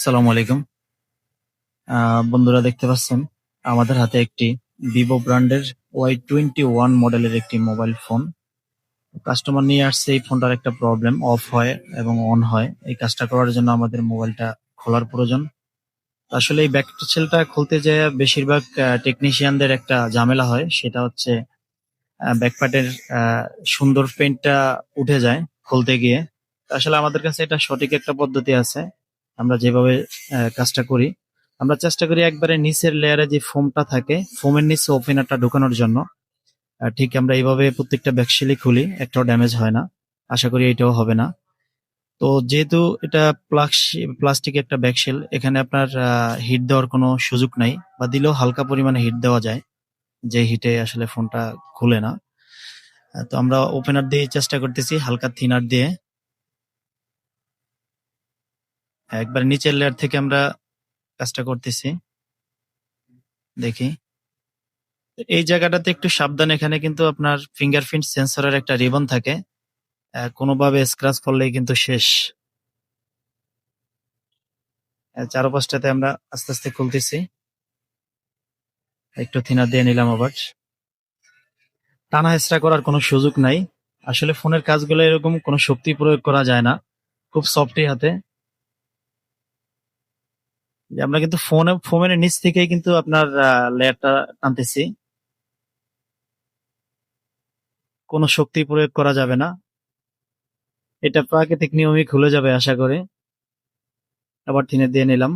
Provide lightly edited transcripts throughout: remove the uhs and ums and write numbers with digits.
আসসালামু আলাইকুম। বন্ধুরা দেখতে পাচ্ছেন আমাদের হাতে একটি ভিভো ব্র্যান্ডের Y21 মডেলের একটি মোবাইল ফোন। কাস্টমার নিয়ে আসছে এই ফোনটার একটা প্রবলেম অফ হয় এবং অন হয়। এই কাজটা করার জন্য আমাদের মোবাইলটা খোলার প্রয়োজন। আসলে এই ব্যাক সেলটা খুলতে যেয়ে বেশিরভাগ টেকনিশিয়ানদের একটা ঝামেলা হয়। সেটা হচ্ছে ব্যাক পার্টের সুন্দর পেইন্টটা উঠে যায় খুলতে গিয়ে। আসলে আমাদের কাছে এটা সঠিক একটা পদ্ধতি আছে। আমরা যেভাবে কাজটা করি, আমরা চেষ্টা করি একবারে নিচের লেয়ারে যে ফোমটা থাকে, ফোমের নিচে ওপেনারটা ঢোকানোর জন্য। ঠিক আমরা এইভাবে প্রত্যেকটা ব্যাকশেলই খুলি, একটাও ড্যামেজ হয় না। আশা করি এটাও হবে না। তো যেহেতু এটা প্লাস্টিক একটা ব্যাকশেল, এখানে আপনার হিট দেওয়ার কোনো সুযোগ নাই, বা দিলেও হালকা পরিমাণে হিট দেওয়া যায়, যে হিটে আসলে ফোনটা খুলে না। তো আমরা ওপেনার দিয়ে চেষ্টা করতেছি, হালকা থিনার দিয়ে। একবার নিচের লেয়ার থেকে আমরা কাজটা করতেছি। দেখি, এই জায়গাটাতে একটু সাবধান। এখানে কিন্তু আপনার ফিঙ্গারপ্রিন্ট সেন্সরের একটা রিবন থাকে, কোনোভাবে স্ক্র্যাচ করলেই কিন্তু শেষ। চারপাশটাতে আমরা আস্তে আস্তে খুলতেছি, একটু থিনার দিয়ে নিলাম আবার। টানা হেঁচড়া করার কোনো সুযোগ নাই। আসলে ফোনের কাজগুলো এরকম কোনো শক্তি প্রয়োগ করা যায় না, খুব সফটই হাতে। যে আমরা কিন্তু ফোনের নিচ থেকেই কিন্তু আপনার লেয়ারটা টানতেছি, কোনো শক্তি প্রয়োগ করা যাবে না। এটা প্রাকৃতিক নিয়মই খুলে যাবে আশা করি। আবার থিনে দিয়ে নিলাম।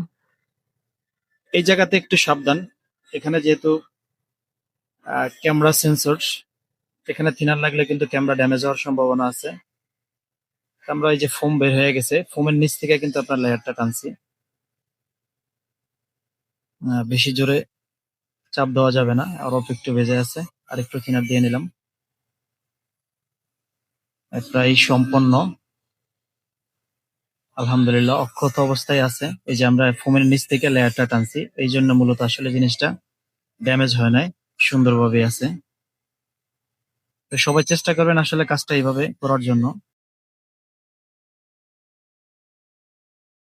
এই জায়গাতে একটু সাবধান, এখানে যেহেতু ক্যামেরা সেন্সর, এখানে থিনার লাগলে কিন্তু ক্যামেরা ড্যামেজ হওয়ার সম্ভাবনা আছে। আমরা এই যে ফোম বের হয়ে গেছে, ফোমের নিচ থেকে কিন্তু আপনার লেয়ারটা টানছি। বেশি জোরে চাপ দেওয়া যাবে না, আর অল্প একটু ভেজে আছে। আর একটু থিনার দিয়ে নিলাম। প্রায় সম্পন্ন, আলহামদুলিল্লাহ অক্ষত অবস্থায় আছে। এই যে আমরা ফোমের নিচ থেকে লেয়ারটা টানছি, এই জন্য মূলত আসলে জিনিসটা ড্যামেজ হয় নাই, সুন্দরভাবে আছে। তো সবাই চেষ্টা করবেন আসলে কাজটা এইভাবে করার জন্য।